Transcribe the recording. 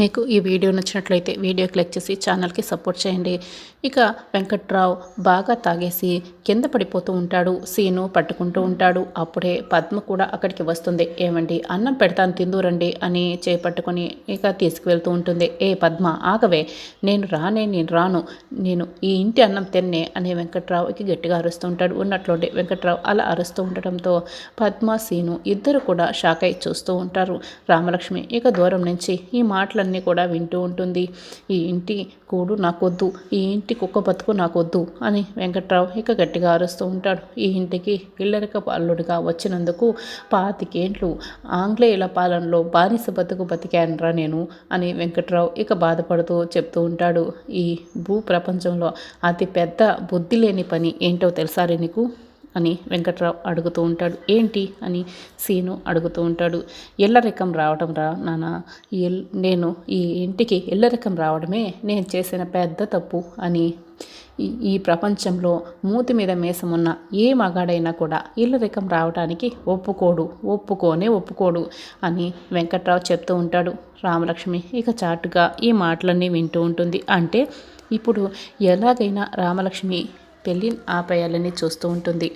మీకు ఈ వీడియో నచ్చినట్లయితే వీడియో క్లిక్ చేసి ఛానల్కి సపోర్ట్ చేయండి. ఇక వెంకట్రావు బాగా తాగేసి కింద పడిపోతూ ఉంటాడు. సీను పట్టుకుంటూ ఉంటాడు. అప్పుడే పద్మ కూడా అక్కడికి వస్తుంది. ఏమండి అన్నం పెడతాను తిందురండి అని చేపట్టుకొని ఇక తీసుకువెళ్తూ ఉంటుంది. ఏ పద్మ ఆగవే, నేను రాను, నేను ఈ ఇంటి అన్నం తిన్నే అని వెంకట్రావుకి గట్టిగా అరుస్తూ ఉంటాడు. ఉన్నట్లుండి వెంకట్రావు అలా అరుస్తూ ఉండటంతో పద్మ సీను ఇద్దరు కూడా షాక్ అయి చూస్తూ ఉంటారు. రామలక్ష్మి ఇక దూరం నుంచి ఈ మాటలన్నీ కూడా వింటూ ఉంటుంది. ఈ ఇంటి కూడు నాకొద్దు, ఈ ఇంటి కుక్క బతుకు నాకొద్దు అని వెంకట్రావు ఇక గట్టిగా అరుస్తూ ఉంటాడు. ఈ ఇంటికి ఇల్లరిక అల్లుడిగా వచ్చినందుకు 25 ఏండ్లు ఆంగ్లేయుల పాలనలో బానిస బతుకు బతికానరా నేను అని వెంకట్రావు ఇక బాధపడుతూ చెప్తూ ఉంటాడు. ఈ భూ ప్రపంచంలో అతి పెద్ద బుద్ధి లేని పని ఏంటో తెలుసా నీకు అని వెంకట్రావు అడుగుతూ ఉంటాడు. ఏంటి అని సీను అడుగుతూ ఉంటాడు. ఇల్లరికం రావడం రా నాన్న, నేను ఈ ఇంటికి ఇల్లరికం రావడమే నేను చేసిన పెద్ద తప్పు అని. ఈ ప్రపంచంలో మూతి మీద మీసమున్న ఏ మగాడైనా కూడా ఇల్లరికం రావడానికి ఒప్పుకోడు అని వెంకట్రావు చెప్తూ ఉంటాడు. రామలక్ష్మి ఇక చాటుగా ఈ మాటలన్నీ వింటూ ఉంటుంది. అంటే ఇప్పుడు ఎలాగైనా రామలక్ష్మి పెళ్ళి ఆపేయాలని చూస్తూ ఉంటుంది.